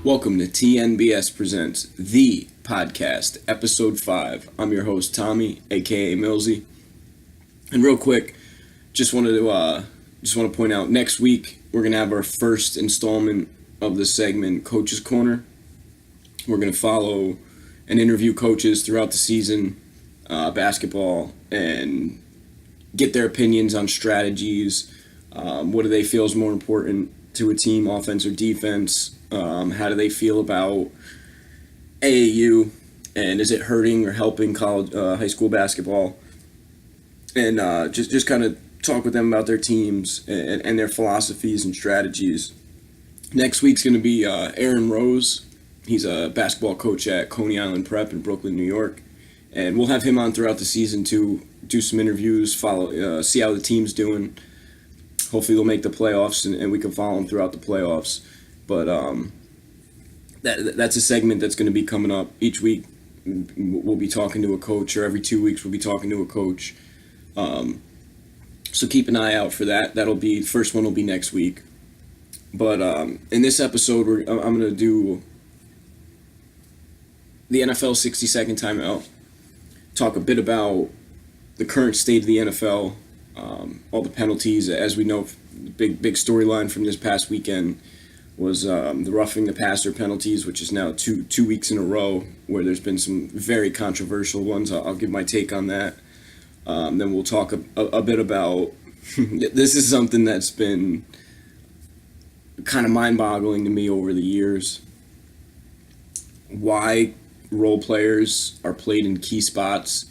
Welcome to TNBS Presents The Podcast, Ep.5. I'm your host, Tommy, aka Millsy. And real quick, just want to point out, next week we're gonna have our first installment of the segment, Coach's Corner. We're gonna follow and interview coaches throughout the season, basketball, and get their opinions on strategies. What do they feel is more important to a team, offense or defense? How do they feel about AAU, and is it hurting or helping college, high school basketball? And just kind of talk with them about their teams and their philosophies and strategies. Next week's going to be Aaron Rose. He's a basketball coach at Coney Island Prep in Brooklyn, New York. And we'll have him on throughout the season to do some interviews, see how the team's doing. Hopefully they'll make the playoffs, and we can follow them throughout the playoffs. But that's a segment that's going to be coming up each week. We'll be talking to a coach, or every 2 weeks we'll be talking to a coach. So keep an eye out for that. First one will be next week. But in this episode, I'm going to do the NFL 60-second timeout, talk a bit about the current state of the NFL, all the penalties. As we know, the big storyline from this past weekend was the roughing the passer penalties, which is now two weeks in a row where there's been some very controversial ones. I'll give my take on that. Then we'll talk a bit about this is something that's been kind of mind-boggling to me over the years. Why role players are played in key spots,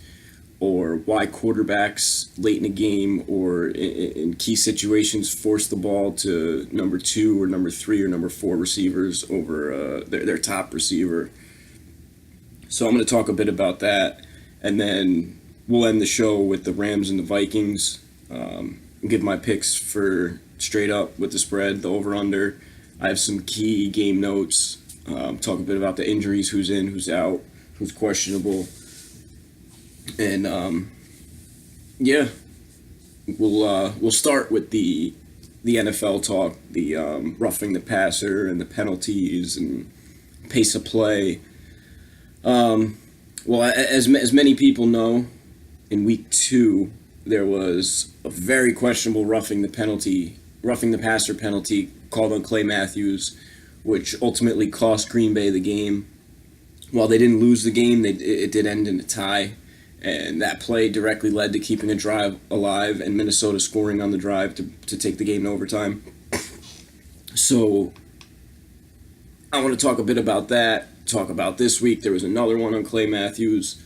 or why quarterbacks late in a game or in key situations force the ball to number 2 or number 3 or number 4 receivers over their top receiver. So I'm going to talk a bit about that, and then we'll end the show with the Rams and the Vikings. Give my picks for straight up with the spread, the over-under. I have some key game notes. Talk a bit about the injuries, who's in, who's out, who's questionable. And we'll start with the NFL talk, the roughing the passer and the penalties and pace of play. Well, as many people know, in week 2 there was a very questionable roughing the passer penalty called on Clay Matthews, which ultimately cost Green Bay the game. While they didn't lose the game, it did end in a tie. And that play directly led to keeping a drive alive and Minnesota scoring on the drive to take the game to overtime. So I want to talk a bit about that, talk about this week. There was another one on Clay Matthews,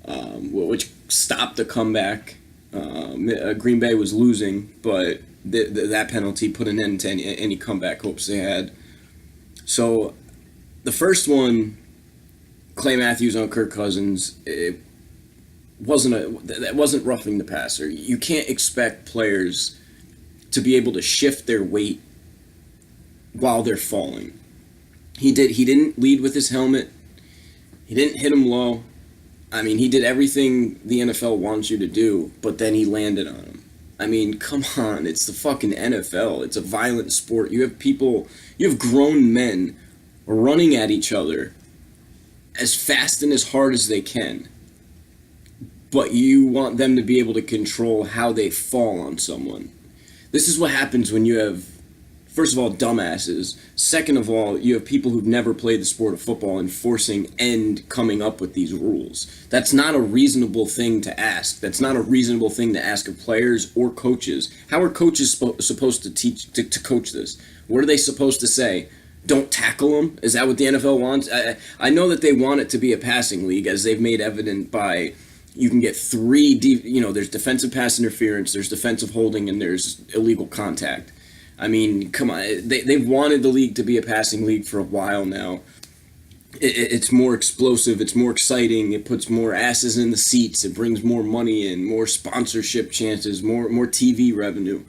which stopped the comeback. Green Bay was losing, but that penalty put an end to any comeback hopes they had. So the first one, Clay Matthews on Kirk Cousins, that wasn't roughing the passer. You can't expect players to be able to shift their weight while they're falling. He didn't lead with his helmet. He didn't hit him low. I mean, he did everything the NFL wants you to do, but then he landed on him. I mean, come on, it's the fucking NFL. It's a violent sport. You have grown men running at each other as fast and as hard as they can. But you want them to be able to control how they fall on someone. This is what happens when you have, first of all, dumbasses. Second of all, you have people who've never played the sport of football enforcing and coming up with these rules. That's not a reasonable thing to ask. That's not a reasonable thing to ask of players or coaches. How are coaches supposed to teach to coach this? What are they supposed to say? Don't tackle them? Is that what the NFL wants? I know that they want it to be a passing league, as they've made evident by, you can get 3, there's defensive pass interference, there's defensive holding, and there's illegal contact. I mean, come on, they've wanted the league to be a passing league for a while now. It's more explosive, it's more exciting, it puts more asses in the seats, it brings more money in, more sponsorship chances, more TV revenue.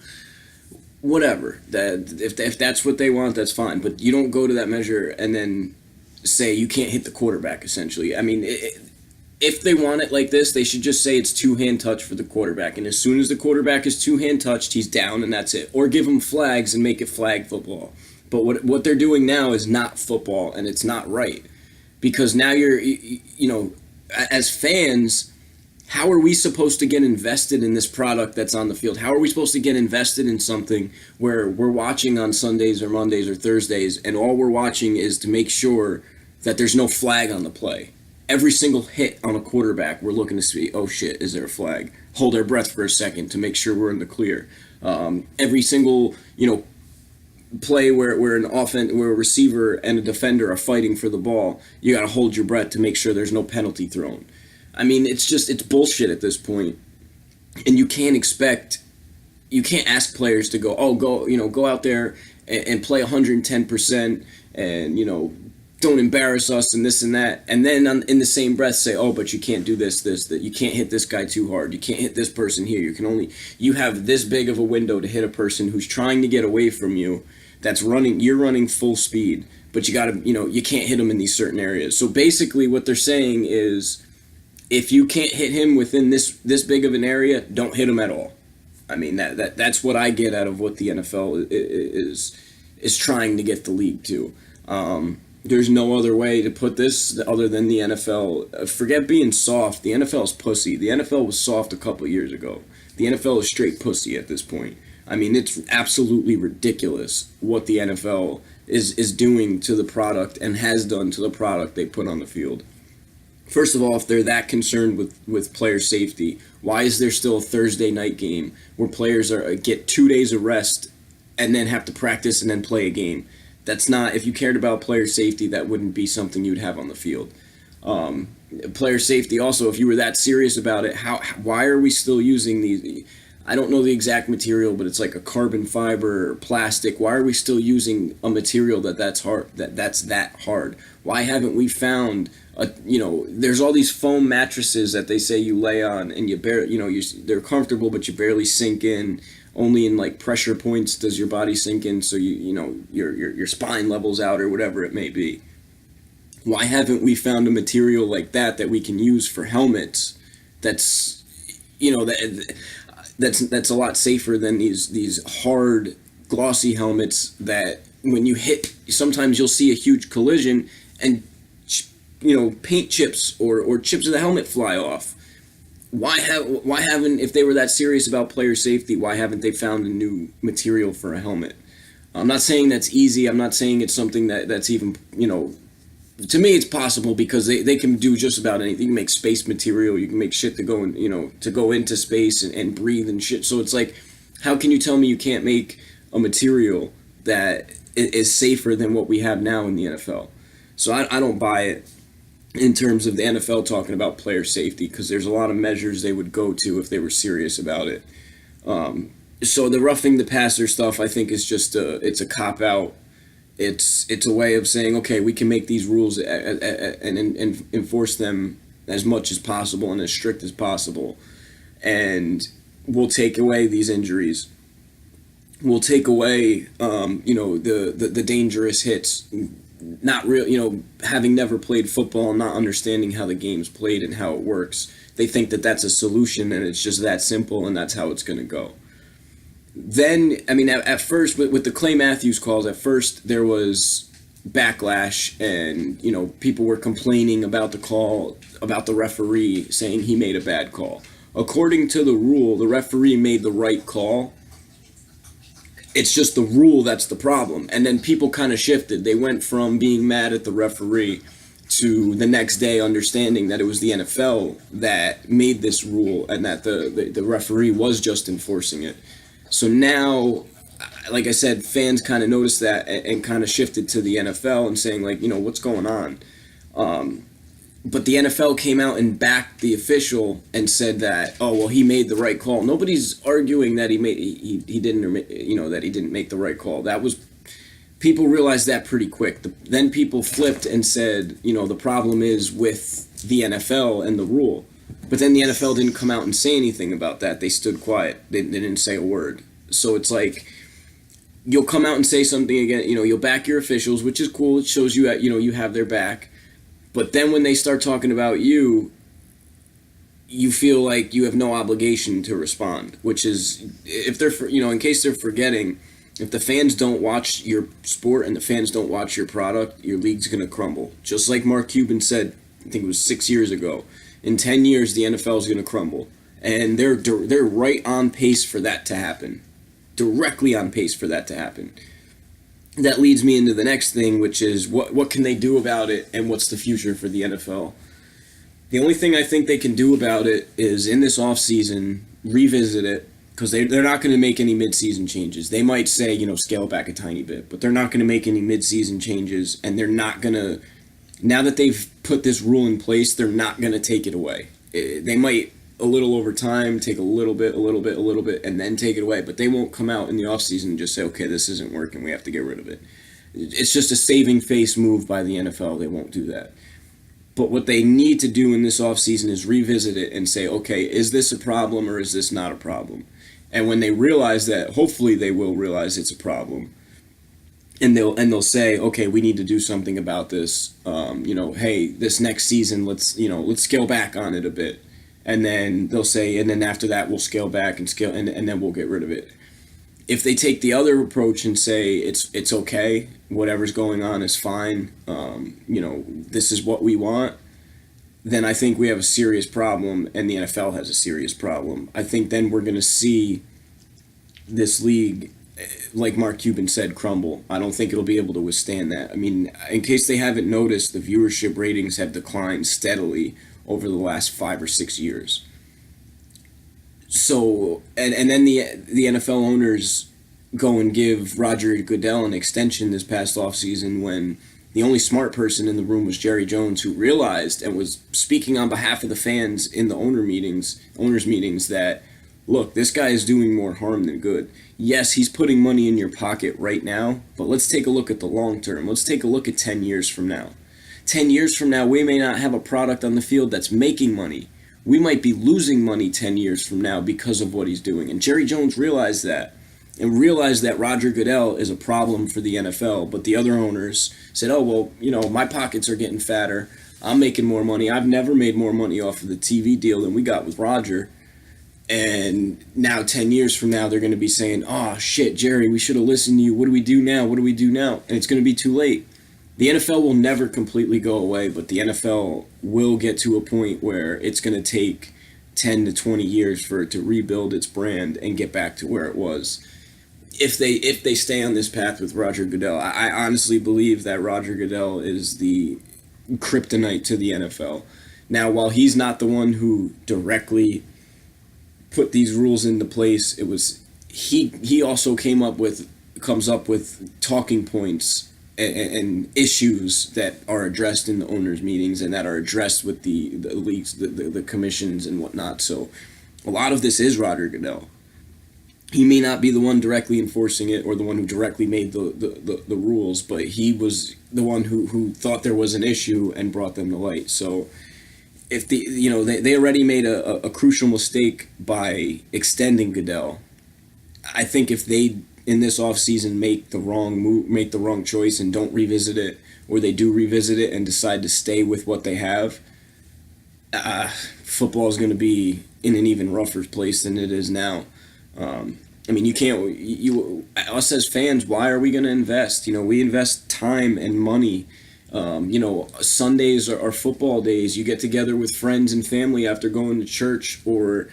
Whatever. If that's what they want, that's fine. But you don't go to that measure and then say you can't hit the quarterback, essentially. I mean, if they want it like this, they should just say it's two-hand touch for the quarterback. And as soon as the quarterback is two-hand touched, he's down and that's it. Or give him flags and make it flag football. But what they're doing now is not football, and it's not right, because now as fans, how are we supposed to get invested in this product that's on the field? How are we supposed to get invested in something where we're watching on Sundays or Mondays or Thursdays, and all we're watching is to make sure that there's no flag on the play? Every single hit on a quarterback, we're looking to see, oh shit, is there a flag? Hold our breath for a second to make sure we're in the clear. Every single, play where where a receiver and a defender are fighting for the ball, you got to hold your breath to make sure there's no penalty thrown. I mean, it's bullshit at this point, and you can't ask players to go out there and play 110% and don't embarrass us and this and that, and then in the same breath say, oh, but you can't do that you can't hit this guy too hard, you can't hit this person here, you have this big of a window to hit a person who's trying to get away from you, you're running full speed, but you can't hit them in these certain areas. So basically what they're saying is, if you can't hit him within this big of an area, don't hit him at all. I mean, that's what I get out of what the NFL is trying to get the league to. There's no other way to put this other than the NFL. Forget being soft. The NFL is pussy. The NFL was soft a couple years ago. The NFL is straight pussy at this point. I mean, it's absolutely ridiculous what the NFL is doing to the product and has done to the product they put on the field. First of all, if they're that concerned with player safety, why is there still a Thursday night game where players get 2 days of rest and then have to practice and then play a game? That's not, if you cared about player safety, that wouldn't be something you'd have on the field. Player safety also, if you were that serious about it, why are we still using these? I don't know the exact material, but it's like a carbon fiber or plastic. Why are we still using a material that's that hard? Why haven't we found there's all these foam mattresses that they say you lay on and they're comfortable, but you barely sink in. Only in like pressure points does your body sink in, so your spine levels out or whatever it may be. Why haven't we found a material like that we can use for helmets? That's a lot safer than these hard glossy helmets that when you hit, sometimes you'll see a huge collision and paint chips or chips of the helmet fly off. Why haven't, if they were that serious about player safety, why haven't they found a new material for a helmet? I'm not saying that's easy. I'm not saying it's something that's even, to me it's possible, because they can do just about anything. You can make space material, you can make shit to go into space and breathe and shit. So it's like, how can you tell me you can't make a material that is safer than what we have now in the NFL? So I don't buy it in terms of the NFL talking about player safety, because there's a lot of measures they would go to if they were serious about it. So the roughing the passer stuff, I think, is just it's a cop out. It's a way of saying, okay, we can make these rules and enforce them as much as possible and as strict as possible, and we'll take away these injuries. We'll take away the dangerous hits. Not real, having never played football and not understanding how the game's played and how it works, they think that that's a solution and it's just that simple and that's how it's going to go. Then, I mean, at first, with the Clay Matthews calls, at first there was backlash and, people were complaining about the call, about the referee saying he made a bad call. According to the rule, the referee made the right call. It's just the rule that's the problem. And then people kind of shifted. They went from being mad at the referee to the next day understanding that it was the NFL that made this rule and that the referee was just enforcing it. So now, like I said, fans kind of noticed that and kind of shifted to the NFL and saying, like, what's going on? But the NFL came out and backed the official and said that, oh, well, he made the right call. Nobody's arguing that he didn't, that he didn't make the right call. People realized that pretty quick. Then people flipped and said, the problem is with the NFL and the rule. But then the NFL didn't come out and say anything about that. They stood quiet. They didn't say a word. So it's like, you'll come out and say something again. You'll back your officials, which is cool. It shows you that, you have their back. But then when they start talking about you feel like you have no obligation to respond, which is, if they're, in case they're forgetting, If the fans don't watch your sport and the fans don't watch your product, your league's going to crumble. Just like Mark Cuban said, I think it was 6 years ago. In 10 years, the NFL is going to crumble. And they're right on pace for that to happen. Directly on pace for that to happen. That leads me into the next thing, which is what can they do about it and what's the future for the NFL? The only thing I think they can do about it is in this offseason, revisit it, because they're not going to make any mid-season changes. They might say, scale it back a tiny bit, but they're not going to make any mid-season changes, and they're not going to, now that they've put this rule in place, they're not going to take it away. They might, a little over time, take a little bit, and then take it away, but they won't come out in the offseason and just say, okay, this isn't working, we have to get rid of it. It's just a saving face move by the NFL. They won't do that. But what they need to do in this offseason is revisit it and say, okay, is this a problem or is this not a problem? And when they realize that, hopefully they will realize it's a problem, and they'll say, okay, we need to do something about this. Hey, this next season, let's scale back on it a bit, and then they'll say, and then after that we'll scale back and scale, and then we'll get rid of it. If they take the other approach and say it's okay, whatever's going on is fine, this is what we want, then I think we have a serious problem, and the NFL has a serious problem. I think then we're going to see this league, like Mark Cuban said, crumble. I don't think it'll be able to withstand that. I mean, in case they haven't noticed, the viewership ratings have declined steadily over the last 5 or 6 years. So, and then the NFL owners go and give Roger Goodell an extension this past offseason when the only smart person in the room was Jerry Jones, who realized and was speaking on behalf of the fans in the owners meetings that, look, this guy is doing more harm than good. Yes, he's putting money in your pocket right now, but let's take a look at the long term. Let's take a look at 10 years from now. 10 years from now, we may not have a product on the field that's making money. We might be losing money 10 years from now because of what he's doing. And Jerry Jones realized that, and realized that Roger Goodell is a problem for the NFL. But the other owners said, oh, well, my pockets are getting fatter. I'm making more money. I've never made more money off of the TV deal than we got with Roger. And now 10 years from now, they're going to be saying, oh, shit, Jerry, we should have listened to you. What do we do now? What do we do now? And it's going to be too late. The NFL will never completely go away, but the NFL will get to a point where it's going to take 10 to 20 years for it to rebuild its brand and get back to where it was. If they stay on this path with Roger Goodell, I honestly believe that Roger Goodell is the kryptonite to the NFL. Now, while he's not the one who directly put these rules into place, it was he also comes up with talking points and issues that are addressed in the owners' meetings and that are addressed with the leagues, the commissions and whatnot. So a lot of this is Roger Goodell. He may not be the one directly enforcing it or the one who directly made the rules, but he was the one who thought there was an issue and brought them to light. So if they already made a crucial mistake by extending Goodell, I think if they in this offseason make the wrong choice and don't revisit it, or they do revisit it and decide to stay with what they have, football is going to be in an even rougher place than it is now. I mean, us as fans, why are we going to invest? We invest time and money. Sundays are football days. You get together with friends and family after going to church, or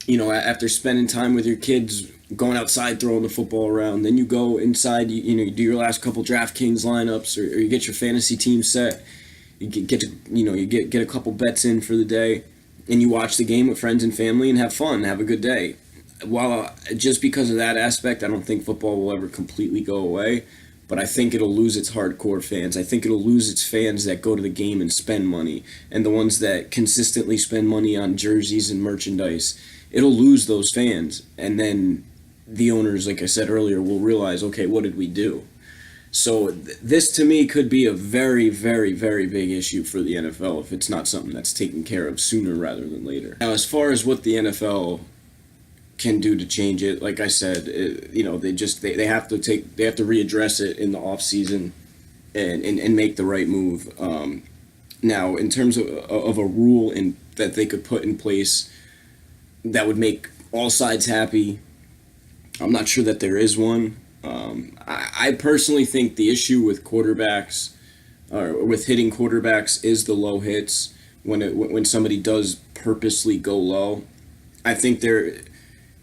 after spending time with your kids, going outside throwing the football around. Then you go inside, you do your last couple DraftKings lineups, or you get your fantasy team set. You get a couple bets in for the day, and you watch the game with friends and family and have fun, have a good day. While just because of that aspect, I don't think football will ever completely go away, but I think it'll lose its hardcore fans. I think it'll lose its fans that go to the game and spend money, and the ones that consistently spend money on jerseys and merchandise. It'll lose those fans, and then the owners, like I said earlier, will realize, okay, what did we do? So this, to me, could be a very, very, very big issue for the NFL if it's not something that's taken care of sooner rather than later. Now, as far as what the NFL can do to change it, like I said, they have to readdress it in the off season and make the right move. Now, in terms of a rule that they could put in place that would make all sides happy, I'm not sure that there is one. I personally think the issue with quarterbacks, or with hitting quarterbacks, is the low hits. When somebody does purposely go low, I think there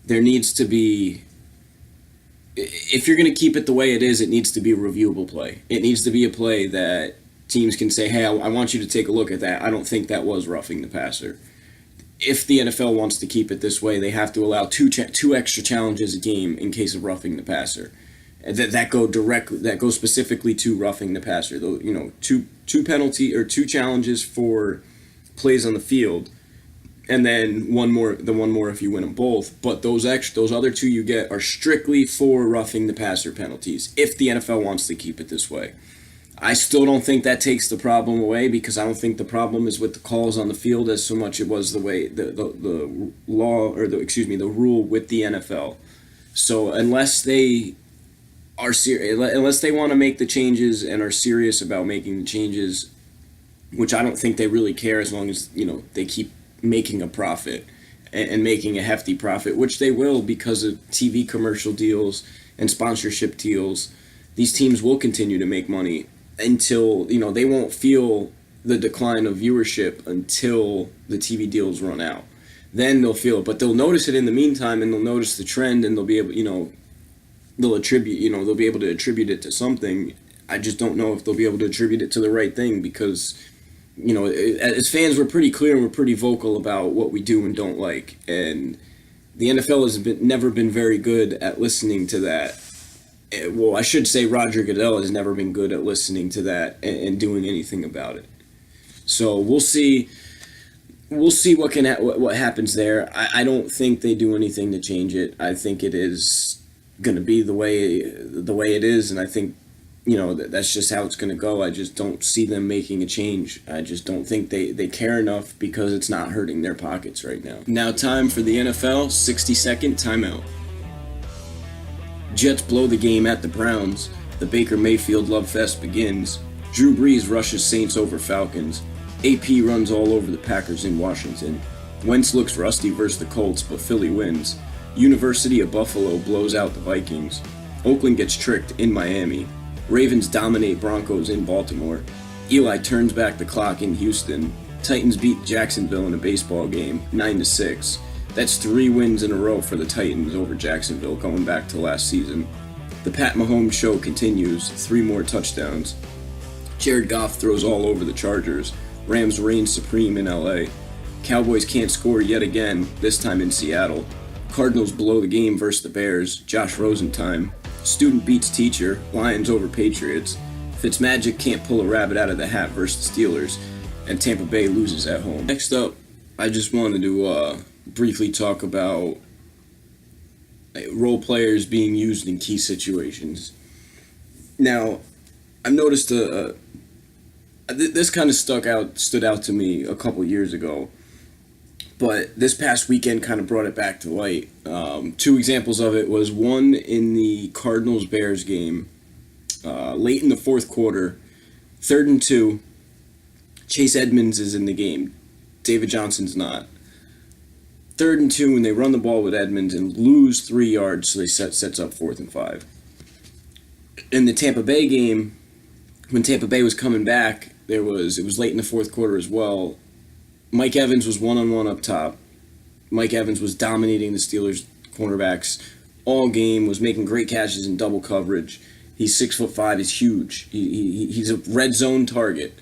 needs to be, if you're going to keep it the way it is, it needs to be a reviewable play. It needs to be a play that teams can say, hey, I want you to take a look at that. I don't think that was roughing the passer. If the NFL wants to keep it this way, they have to allow two extra challenges a game in case of roughing the passer. That go specifically to roughing the passer. Though, two penalty or two challenges for plays on the field, and then one more if you win them both. But those other two you get are strictly for roughing the passer penalties. If the NFL wants to keep it this way, I still don't think that takes the problem away, because I don't think the problem is with the calls on the field as so much it was the way the law, or the rule with the NFL. So unless they want to make the changes and are serious about making the changes, which I don't think they really care, as long as they keep making a profit and making a hefty profit, which they will because of TV commercial deals and sponsorship deals. These teams will continue to make money until they won't feel the decline of viewership until the TV deals run out. Then they'll feel it, but they'll notice it in the meantime, and they'll notice the trend, and they'll be able they'll be able to attribute it to something. I just don't know if they'll be able to attribute it to the right thing, because as fans, we're pretty clear and we're pretty vocal about what we do and don't like, and the NFL has never been very good at listening to that. Well, I should say Roger Goodell has never been good at listening to that and doing anything about it. So we'll see. We'll see what happens there. I don't think they do anything to change it. I think it is going to be the way it is, and I think that's just how it's going to go. I just don't see them making a change. I just don't think they care enough, because it's not hurting their pockets right now. Now, time for the NFL 60-second timeout. Jets blow the game at the Browns. The Baker Mayfield love fest begins. Drew Brees rushes Saints over Falcons. AP runs all over the Packers in Washington. Wentz looks rusty versus the Colts, but Philly wins. University of Buffalo blows out the Vikings. Oakland gets tricked in Miami. Ravens dominate Broncos in Baltimore. Eli turns back the clock in Houston. Titans beat Jacksonville in a baseball game, 9-6. That's 3 wins in a row for the Titans over Jacksonville, going back to last season. The Pat Mahomes show continues, 3 more touchdowns. Jared Goff throws all over the Chargers. Rams reign supreme in LA. Cowboys can't score yet again, this time in Seattle. Cardinals blow the game versus the Bears, Josh Rosen time. Student beats teacher, Lions over Patriots. Fitzmagic can't pull a rabbit out of the hat versus the Steelers, and Tampa Bay loses at home. Next up, I just wanted to briefly talk about role players being used in key situations. Now, I've noticed this kind of stood out to me a couple years ago, but this past weekend kind of brought it back to light. 2 examples of it was one in the Cardinals-Bears game, late in the fourth quarter, 3rd and 2. Chase Edmonds is in the game. David Johnson's not. 3rd and 2, and they run the ball with Edmonds and lose 3 yards, so they sets up 4th and 5. In the Tampa Bay game, when Tampa Bay was coming back, it was late in the fourth quarter as well. Mike Evans was one-on-one up top. Mike Evans was dominating the Steelers cornerbacks all game, was making great catches in double coverage. He's 6'5", he's huge. He's a red zone target.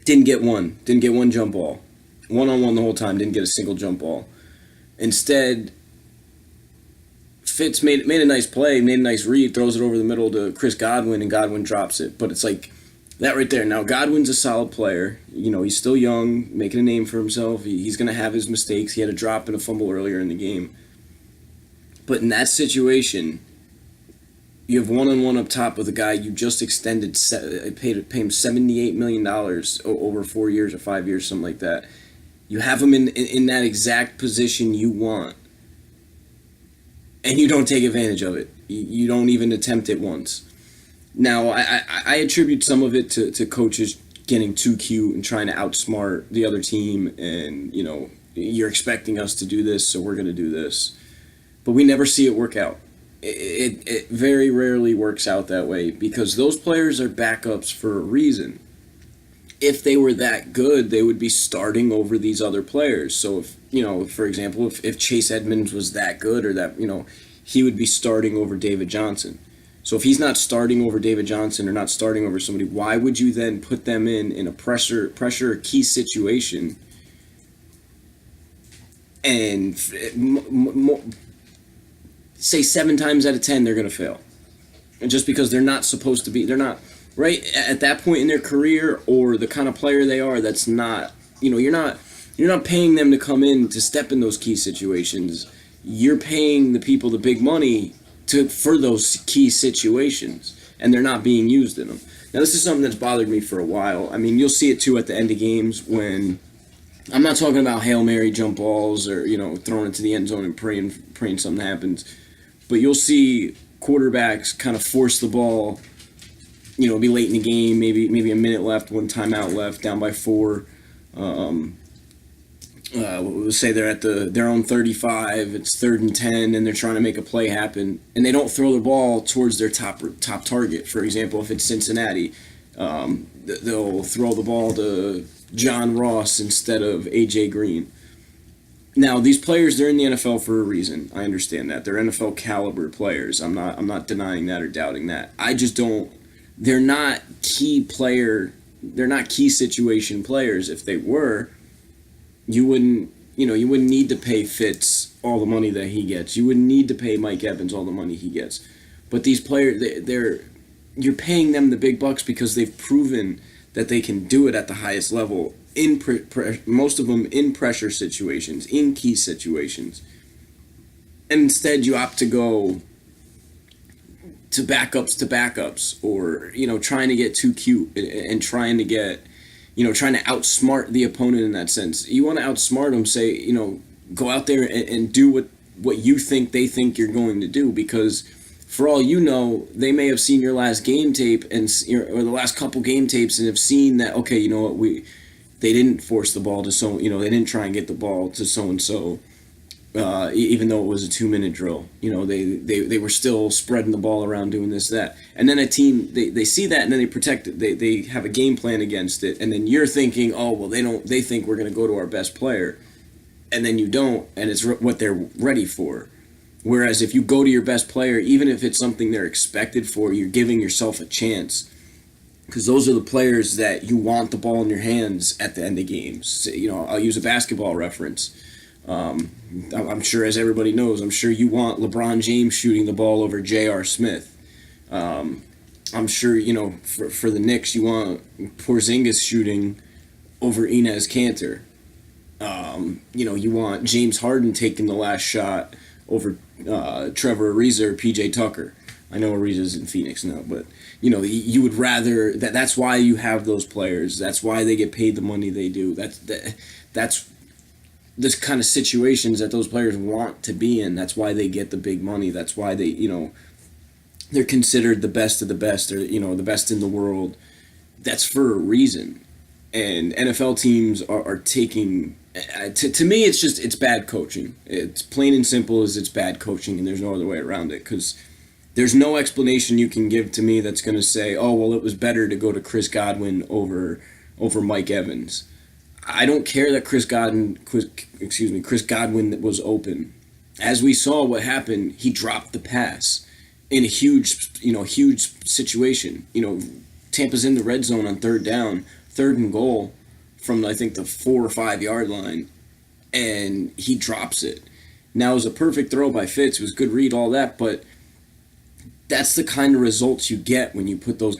Didn't get one jump ball. One-on-one the whole time, didn't get a single jump ball. Instead, Fitz made a nice play, made a nice read, throws it over the middle to Chris Godwin, and Godwin drops it. But it's like that right there. Now, Godwin's a solid player. He's still young, making a name for himself. He's going to have his mistakes. He had a drop and a fumble earlier in the game. But in that situation, you have one-on-one up top with a guy you just extended, paid him $78 million over 4 years or 5 years, something like that. You have him in that exact position you want, and you don't take advantage of it. You don't even attempt it once. Now, I attribute some of it to coaches getting too cute and trying to outsmart the other team, and, you're expecting us to do this, so we're going to do this. But we never see it work out. It very rarely works out that way because those players are backups for a reason. If they were that good, they would be starting over these other players. So if, for example, if Chase Edmonds was that good or that, he would be starting over David Johnson. So if he's not starting over David Johnson or not starting over somebody, why would you then put them in a pressure key situation and say 7 times out of 10 they're going to fail? And just because they're not supposed to be, they're not right at that point in their career or the kind of player they are. That's not, you're not paying them to come in to step in those key situations. You're paying the people the big money for those key situations, and they're not being used in them. Now, this is something that's bothered me for a while. I mean, you'll see it too at the end of games when I'm not talking about Hail Mary jump balls or throwing it to the end zone and praying something happens, but you'll see quarterbacks kind of force the ball. Be late in the game, maybe a minute left, 1 timeout left, down by 4. We'll say they're at their own 35. It's 3rd and 10, and they're trying to make a play happen, and they don't throw the ball towards their top target. For example, if it's Cincinnati, they'll throw the ball to John Ross instead of AJ Green. Now, these players, they're in the NFL for a reason. I understand that. They're NFL caliber players. I'm not denying that or doubting that. I just don't. They're not key situation players. If they were, you wouldn't need to pay Fitz all the money that he gets. You wouldn't need to pay Mike Evans all the money he gets. But these players, you're paying them the big bucks because they've proven that they can do it at the highest level. Most of them in pressure situations, in key situations. And instead, you opt to go to backups, or trying to get too cute and trying to outsmart the opponent in that sense. You want to outsmart them, say, go out there and do what you think they think you're going to do, because for all you know, they may have seen your last game tape or the last couple game tapes and have seen that, okay, you know what, they didn't force the ball to they didn't try and get the ball to so-and-so. Even though it was a 2-minute drill, they were still spreading the ball around, doing this, that. And then a team, they see that, and then they protect it. They have a game plan against it. And then you're thinking, oh, well, they think we're going to go to our best player. And then you don't, and it's what they're ready for. Whereas if you go to your best player, even if it's something they're expected for, you're giving yourself a chance. Because those are the players that you want the ball in your hands at the end of games. I'll use a basketball reference. I'm sure, as everybody knows, I'm sure you want LeBron James shooting the ball over J.R. Smith. I'm sure, for the Knicks, you want Porzingis shooting over Enes Kanter. You want James Harden taking the last shot over Trevor Ariza or P.J. Tucker. I know Ariza's in Phoenix now, but, you would rather... That's why you have those players. That's why they get paid the money they do. That's this kind of situations that those players want to be in. That's why they get the big money. That's why they, they're considered the best of the best, or, the best in the world. That's for a reason. And NFL teams are taking, to me, it's bad coaching. It's plain and simple as it's bad coaching, and there's no other way around it, because there's no explanation you can give to me that's going to say, oh, well, it was better to go to Chris Godwin over Mike Evans. I don't care that Chris Godwin was open. As we saw what happened, he dropped the pass in a huge situation. Tampa's in the red zone on 3rd down, 3rd and goal from, I think, the 4 or 5 yard line, and he drops it. Now, it was a perfect throw by Fitz. It was a good read, all that, but that's the kind of results you get when you put those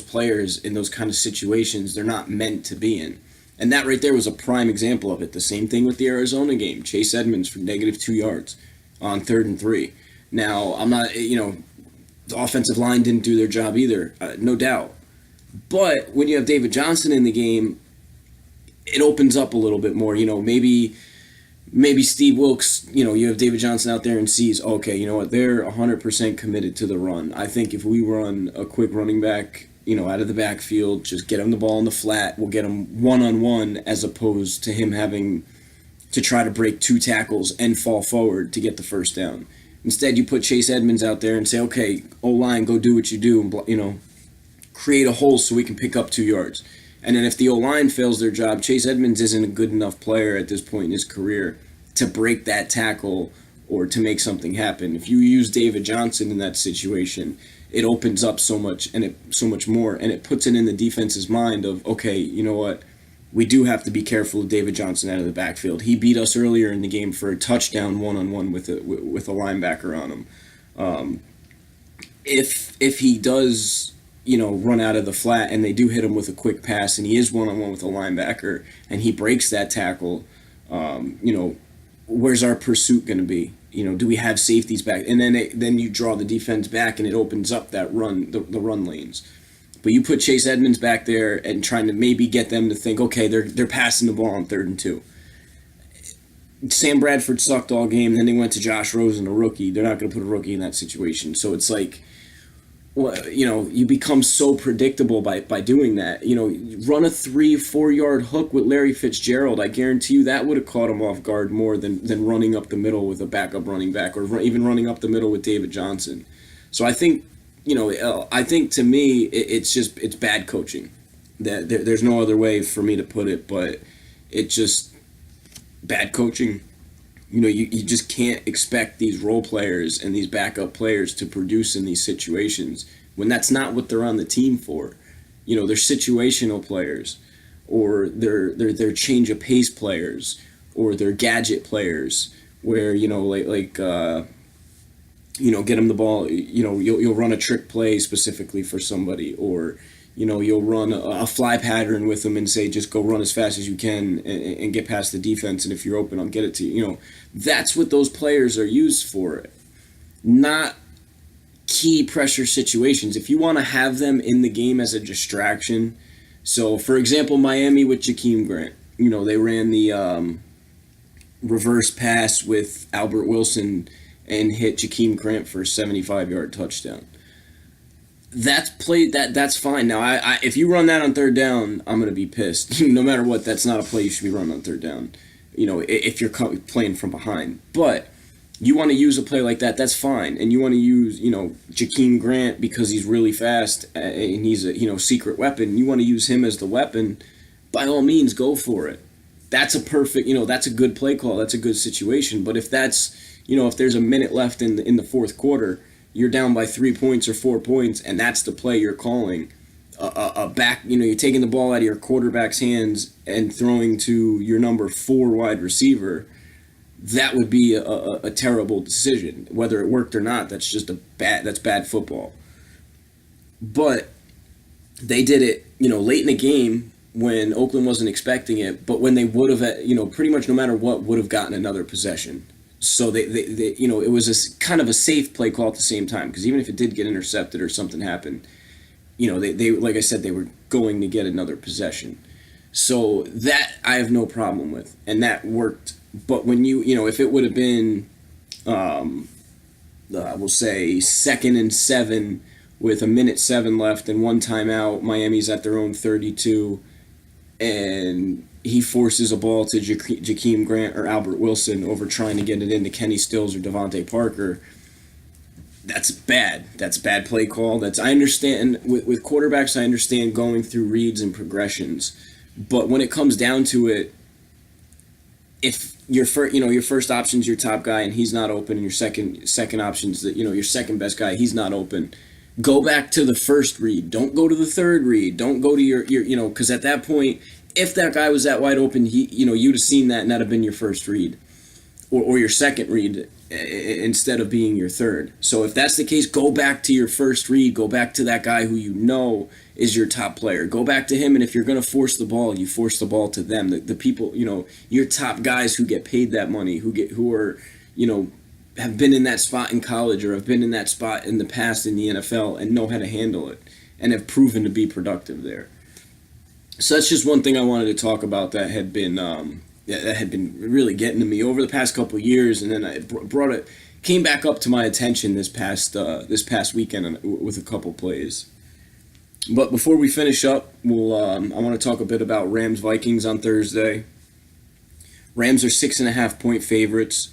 players in those kind of situations they're not meant to be in. And that right there was a prime example of it. The same thing with the Arizona game. Chase Edmonds for -2 yards on 3rd and 3. Now, I'm not, the offensive line didn't do their job either, no doubt. But when you have David Johnson in the game, it opens up a little bit more. Maybe Steve Wilkes, you have David Johnson out there and sees, okay, you know what, they're 100% committed to the run. I think if we run a quick running back, out of the backfield, just get him the ball in the flat, we'll get him one-on-one, as opposed to him having to try to break 2 tackles and fall forward to get the first down. Instead, you put Chase Edmonds out there and say, okay, O-line, go do what you do, and create a hole so we can pick up 2 yards. And then if the O-line fails their job, Chase Edmonds isn't a good enough player at this point in his career to break that tackle or to make something happen. If you use David Johnson in that situation, it opens up so much so much more, and it puts it in the defense's mind of, okay, you know what? We do have to be careful of David Johnson out of the backfield. He beat us earlier in the game for a touchdown one-on-one with a linebacker on him. If he does, run out of the flat and they do hit him with a quick pass and he is one-on-one with a linebacker and he breaks that tackle, where's our pursuit going to be? Do we have safeties back? And then you draw the defense back and it opens up that run, the run lanes. But you put Chase Edmonds back there and trying to maybe get them to think, okay, they're passing the ball on 3rd and 2. Sam Bradford sucked all game. Then they went to Josh Rosen, a rookie. They're not going to put a rookie in that situation. So it's like, well, you become so predictable by doing that. Run a 3-4 yard hook with Larry Fitzgerald. I guarantee you that would have caught him off guard more than running up the middle with a backup running back, or even running up the middle with David Johnson. So I think, I think to me it's bad coaching. There's no other way for me to put it, but it's just bad coaching. You just can't expect these role players and these backup players to produce in these situations when that's not what they're on the team for. They're situational players, or they're change of pace players, or they're gadget players where get them the ball. You'll run a trick play specifically for somebody, or you'll run a fly pattern with them and say, just go run as fast as you can and get past the defense, and if you're open, I'll get it to you. That's what those players are used for, not key pressure situations. If you want to have them in the game as a distraction, so for example, Miami with Jakeem Grant, they ran the reverse pass with Albert Wilson and hit Jakeem Grant for a 75-yard touchdown. That's fine. Now, if you run that on 3rd down, I'm going to be pissed. No matter what, that's not a play you should be running on 3rd down, if you're playing from behind. But you want to use a play like that, that's fine. And you want to use, Jakeem Grant because he's really fast and he's a, secret weapon. You want to use him as the weapon, by all means, go for it. That's a perfect, that's a good play call. That's a good situation. But if that's, if there's a minute left in the 4th quarter, you're down by 3 points or 4 points, and that's the play you're calling. You're taking the ball out of your quarterback's hands and throwing to your number 4 wide receiver. That would be a terrible decision. Whether it worked or not, that's bad football. But they did it, late in the game when Oakland wasn't expecting it, but when they would have, pretty much no matter what, would have gotten another possession. So they it was a kind of a safe play call at the same time, because even if it did get intercepted or something happened, they like I said, they were going to get another possession. So that I have no problem with, and that worked. But when if it would have been, we'll say 2nd and 7 with 1:07 left and 1 timeout, Miami's at their own 32, and he forces a ball to Jakeem Grant or Albert Wilson over trying to get it into Kenny Stills or Devontae Parker. That's bad. That's bad play call. I understand with quarterbacks, I understand going through reads and progressions, but when it comes down to it, if your first option's your top guy and he's not open, and your second option's your second best guy, he's not open, go back to the first read. Don't go to the third read. Don't go to your because at that point, if that guy was that wide open, you'd have seen that and that'd have been your first read, or your second read instead of being your third. So if that's the case, go back to your first read. Go back to that guy who is your top player. Go back to him, and if you're going to force the ball, you force the ball to them. The people, your top guys who get paid that money, who are, have been in that spot in college or have been in that spot in the past in the NFL and know how to handle it and have proven to be productive there. So that's just one thing I wanted to talk about that had been really getting to me over the past couple of years, and then I came back up to my attention this past weekend with a couple plays. But before we finish up, I want to talk a bit about Rams Vikings on Thursday. Rams are 6.5 point favorites.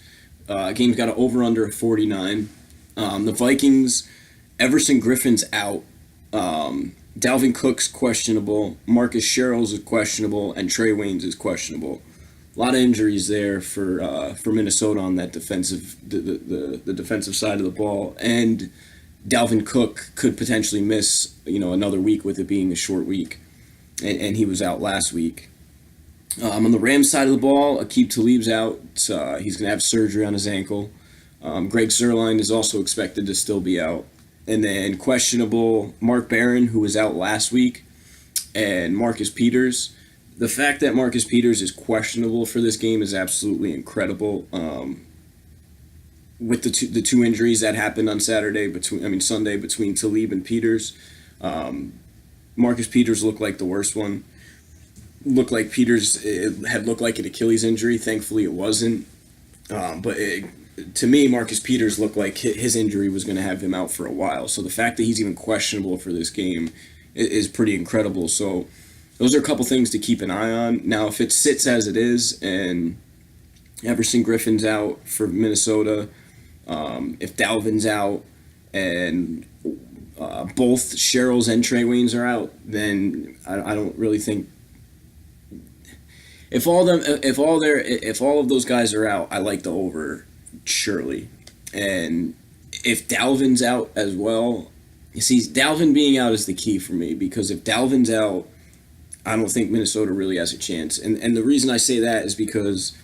Game's got an over-under of 49. The Vikings, Everson Griffin's out. Dalvin Cook's questionable. Marcus Sherrills is questionable. And Trey Waynes is questionable. A lot of injuries there for Minnesota on that the defensive side of the ball. And Dalvin Cook could potentially miss, another week with it being a short week. And he was out last week. On the Rams side of the ball, Aqib Talib's out. He's going to have surgery on his ankle. Greg Zuerlein is also expected to still be out. And then questionable Mark Barron, who was out last week, and Marcus Peters. The fact that Marcus Peters is questionable for this game is absolutely incredible. With the two injuries that happened on Sunday between Talib and Peters, Marcus Peters looked like the worst one. Looked like it had looked like an Achilles injury. Thankfully, it wasn't. To me, Marcus Peters looked like his injury was going to have him out for a while. So the fact that he's even questionable for this game is pretty incredible. So those are a couple things to keep an eye on. Now, if it sits as it is and Everson Griffin's out for Minnesota, if Dalvin's out and both Sherrills and Trey Waynes are out, then I don't really think. If all of those guys are out, I like the over, surely. And if Dalvin's out as well, you see, Dalvin being out is the key for me, because if Dalvin's out, I don't think Minnesota really has a chance. And the reason I say that is because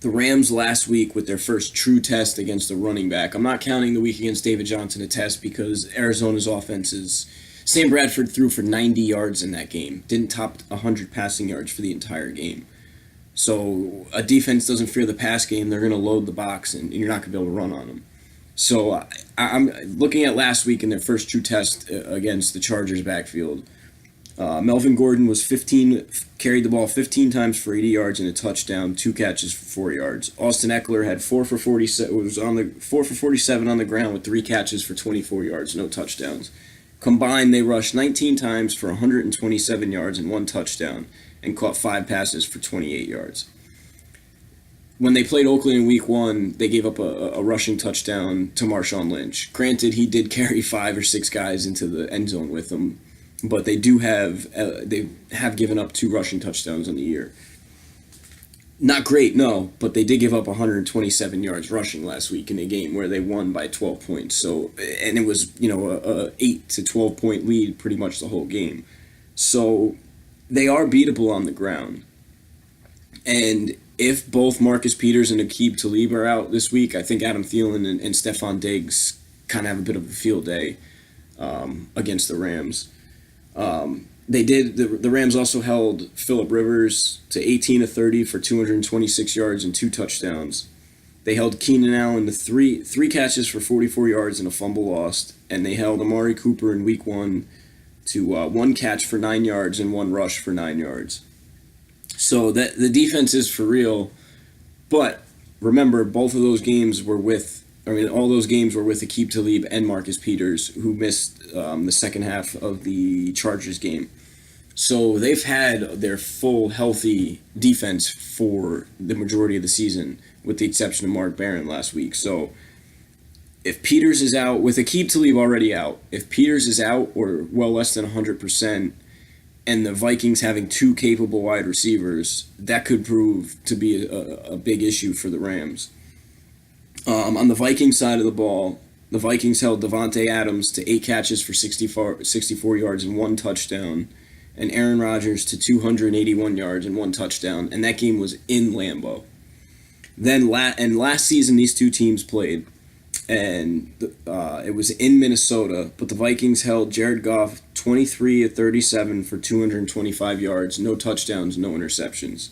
the Rams last week with their first true test against the running back, I'm not counting the week against David Johnson a test because Arizona's offense is. Sam Bradford threw for 90 yards in that game. Didn't top 100 passing yards for the entire game. So a defense doesn't fear the pass game. They're going to load the box, and you're not going to be able to run on them. So I'm looking at last week in their first true test against the Chargers backfield. Melvin Gordon carried the ball 15 times for 80 yards and a touchdown, 2 catches for 4 yards. Austin Eckler had 4 for 47 on the ground with 3 catches for 24 yards, no touchdowns. Combined, they rushed 19 times for 127 yards and 1 touchdown and caught 5 passes for 28 yards. When they played Oakland in Week 1, they gave up a rushing touchdown to Marshawn Lynch. Granted, he did carry 5 or 6 guys into the end zone with him, but they have given up 2 rushing touchdowns on the year. Not great, no, but they did give up 127 yards rushing last week in a game where they won by 12 points. So, and it was, a 8 to 12 point lead pretty much the whole game. So they are beatable on the ground. And if both Marcus Peters and Aqib Talib are out this week, I think Adam Thielen and Stephon Diggs kind of have a bit of a field day against the Rams. The Rams also held Phillip Rivers to 18 of 30 for 226 yards and 2 touchdowns. They held Keenan Allen to three catches for 44 yards and a fumble lost, and they held Amari Cooper in Week 1 to 1 catch for 9 yards and 1 rush for 9 yards. So that the defense is for real, but remember, all those games were with Aqib Talib and Marcus Peters, who missed the second half of the Chargers game. So they've had their full healthy defense for the majority of the season, with the exception of Mark Barron last week. So if Peters is out, with Aqib Talib already out, if Peters is out or well less than 100%, and the Vikings having 2 capable wide receivers, that could prove to be a big issue for the Rams. On the Vikings side of the ball, the Vikings held Devontae Adams to 8 catches for 64 yards and 1 touchdown, and Aaron Rodgers to 281 yards and 1 touchdown, and that game was in Lambeau. Then last season, these two teams played, and it was in Minnesota, but the Vikings held Jared Goff 23 of 37 for 225 yards, no touchdowns, no interceptions.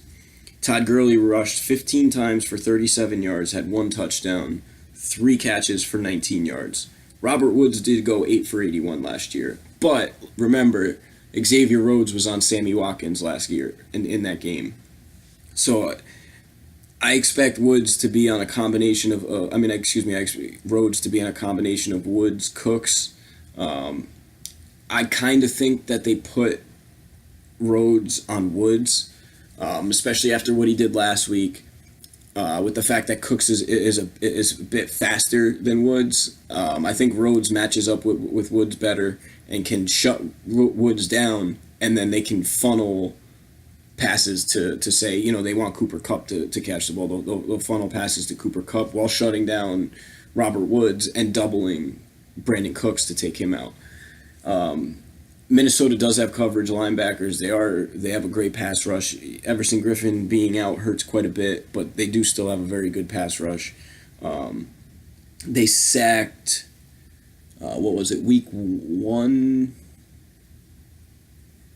Todd Gurley rushed 15 times for 37 yards, had 1 touchdown, 3 catches for 19 yards. Robert Woods did go 8 for 81 last year, but remember, Xavier Rhodes was on Sammy Watkins last year in that game. So I expect Woods to be on a combination of, Rhodes to be on a combination of Woods, Cooks. I kind of think that they put Rhodes on Woods, especially after what he did last week. with the fact that Cooks is a bit faster than Woods. I think Rhodes matches up with Woods better and can shut Woods down, and then they can funnel passes to say, they want Cooper Kupp to catch the ball. They'll funnel passes to Cooper Kupp while shutting down Robert Woods and doubling Brandon Cooks to take him out. Minnesota does have coverage linebackers. They have a great pass rush. Everson Griffin being out hurts quite a bit, but they do still have a very good pass rush. They sacked, what was it, week 1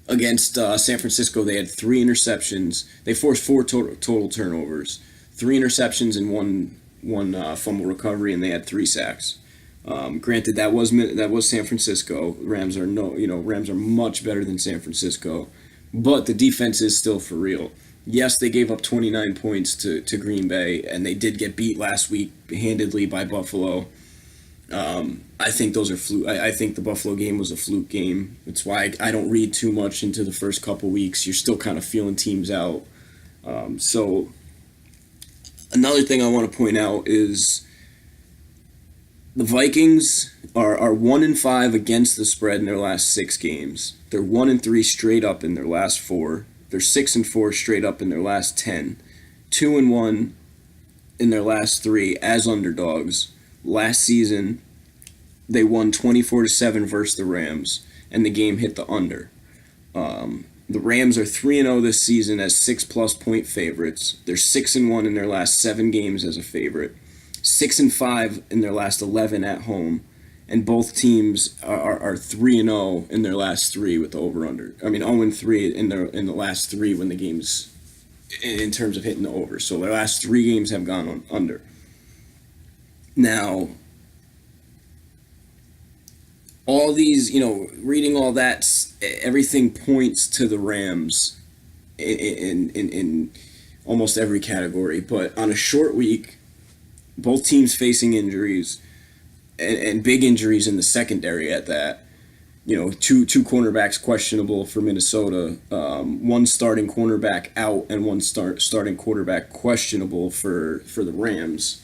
against San Francisco. They had 3 interceptions. They forced 4 total turnovers, 3 interceptions and one fumble recovery, and they had 3 sacks. Granted, that was San Francisco. Rams are much better than San Francisco, but the defense is still for real. Yes, they gave up 29 points to Green Bay, and they did get beat last week handedly by Buffalo. I think those are fluke. I think the Buffalo game was a fluke game. It's why I don't read too much into the first couple weeks. You're still kind of feeling teams out. So another thing I want to point out is the Vikings are 1-5 against the spread in their last 6 games. They're 1-3 straight up in their last 4. They're 6-4 straight up in their last 10. 2-1 in their last 3 as underdogs. Last season, they won 24-7 versus the Rams, and the game hit the under. The Rams are 3-0 this season as 6+ point favorites. They're 6-1 in their last 7 games as a favorite. 6-5 in their last 11 at home, and both teams are 3-0 in their last 3 with the over/under. I mean, 0-3 in the last 3 when the games, in terms of hitting the over. So their last 3 games have gone on under. Now, all these, reading all that, everything points to the Rams in almost every category. But on a short week, both teams facing injuries and big injuries in the secondary at that. Two cornerbacks questionable for Minnesota, one starting cornerback out, and one starting quarterback questionable for the Rams.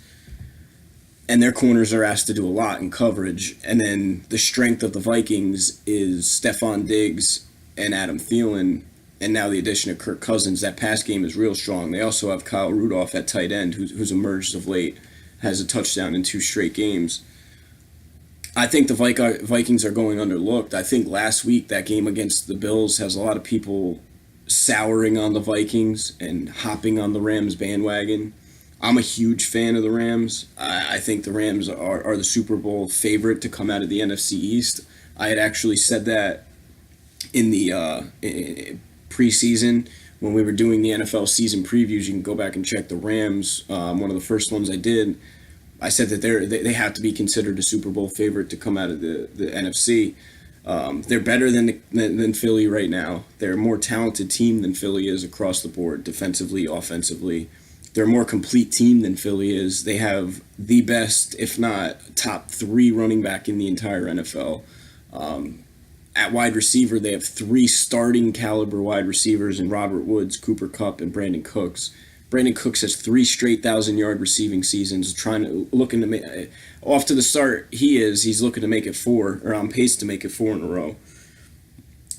And their corners are asked to do a lot in coverage. And then the strength of the Vikings is Stephon Diggs and Adam Thielen, and now the addition of Kirk Cousins. That pass game is real strong. They also have Kyle Rudolph at tight end, who's emerged of late, has a touchdown in 2 straight games. I think the Vikings are going underlooked. I think last week, that game against the Bills has a lot of people souring on the Vikings and hopping on the Rams bandwagon. I'm a huge fan of the Rams. I think the Rams are the Super Bowl favorite to come out of the NFC East. I had actually said that in the preseason when we were doing the NFL season previews. You can go back and check the Rams. One of the first ones I did, I said that they have to be considered a Super Bowl favorite to come out of the NFC. They're better than Philly right now. They're a more talented team than Philly is across the board, defensively, offensively. They're a more complete team than Philly is. They have the best, if not top 3 running back in the entire NFL. At wide receiver, they have 3 starting caliber wide receivers in Robert Woods, Cooper Kupp, and Brandon Cooks. Brandon Cooks has 3 straight 1,000-yard receiving seasons, looking to make, off to the start. He's looking to make it 4, or on pace to make it 4 in a row.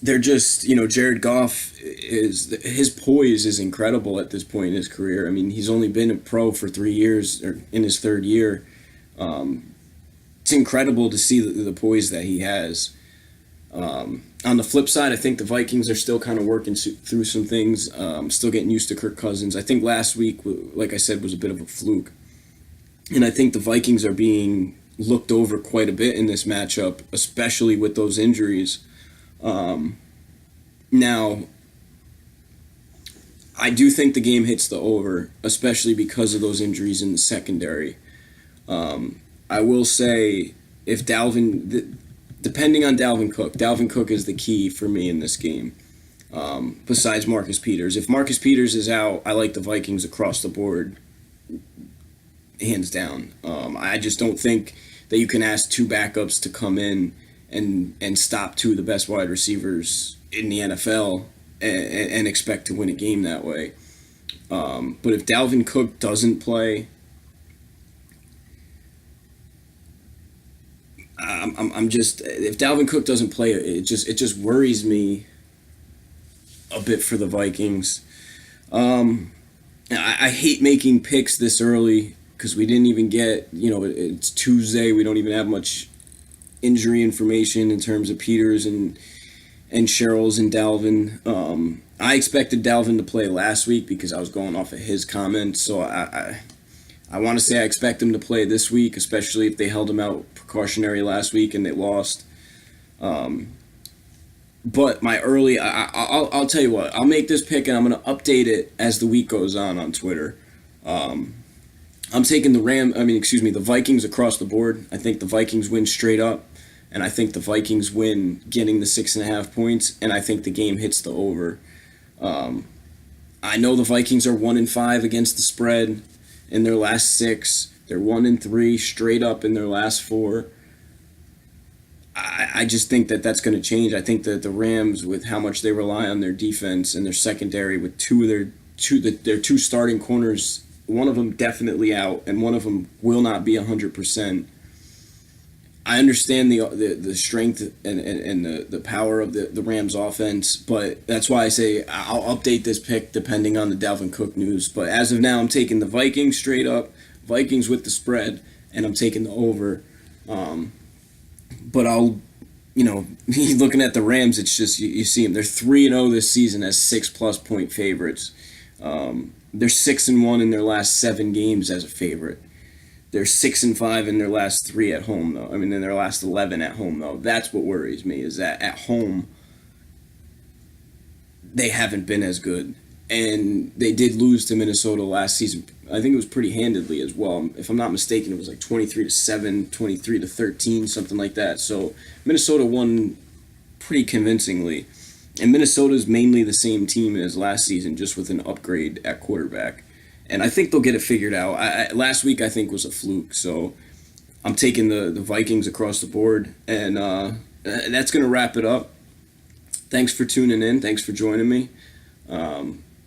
They're just, Jared Goff his poise is incredible at this point in his career. I mean, he's only been a pro for 3 years, or in his 3rd year. It's incredible to see the poise that he has. On the flip side, I think the Vikings are still kind of working through some things, still getting used to Kirk Cousins. I think last week, like I said, was a bit of a fluke. And I think the Vikings are being looked over quite a bit in this matchup, especially with those injuries. Now, I do think the game hits the over, especially because of those injuries in the secondary. I will say, if depending on Dalvin Cook is the key for me in this game, besides Marcus Peters. If Marcus Peters is out, I like the Vikings across the board, hands down. I just don't think that you can ask 2 backups to come in and stop 2 of the best wide receivers in the NFL and expect to win a game that way. But if Dalvin Cook doesn't play, I'm just if Dalvin Cook doesn't play, it just worries me a bit for the Vikings. I hate making picks this early because we didn't even get, it's Tuesday. We don't even have much injury information in terms of Peters and Sherrills and Dalvin. I expected Dalvin to play last week because I was going off of his comments. So I want to say I expect him to play this week, especially if they held him out precautionary last week and they lost. But my early, I'll tell you what, I'll make this pick and I'm going to update it as the week goes on Twitter. I'm taking the Vikings across the board. I think the Vikings win straight up, and I think the Vikings win getting the 6.5 points, and I think the game hits the over. I know the Vikings are 1-5 against the spread in their last 6. They're 1-3 straight up in their last 4. I just think that that's going to change. I think that the Rams, with how much they rely on their defense and their secondary, with their two starting corners, one of them definitely out, and one of them will not be 100%. I understand the strength and the power of the Rams offense, but that's why I say I'll update this pick depending on the Dalvin Cook news. But as of now, I'm taking the Vikings straight up, Vikings with the spread, and I'm taking the over. But looking at the Rams, it's just you see them. They're 3-0 this season as 6+ point favorites. They're 6-1 in their last 7 games as a favorite. They're 6-5 in their last 3 at home, though. In their last 11 at home, though. That's what worries me, is that at home they haven't been as good, and they did lose to Minnesota last season. I think it was pretty handedly as well. If I'm not mistaken, it was like 23-7, 23-13, something like that. So Minnesota won pretty convincingly. And Minnesota's mainly the same team as last season, just with an upgrade at quarterback. And I think they'll get it figured out. Last week, I think, was a fluke. So I'm taking the Vikings across the board. And that's going to wrap it up. Thanks for tuning in. Thanks for joining me.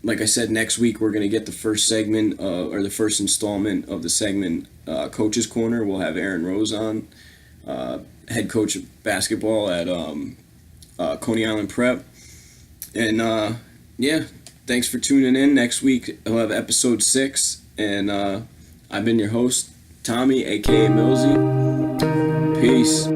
Like I said, next week we're going to get the first segment, or the first installment of the segment, Coach's Corner. We'll have Aaron Rose on, head coach of basketball at Coney Island Prep. And thanks for tuning in. Next week I'll have episode 6. And I've been your host, Tommy, a.k.a. Millsy. Peace.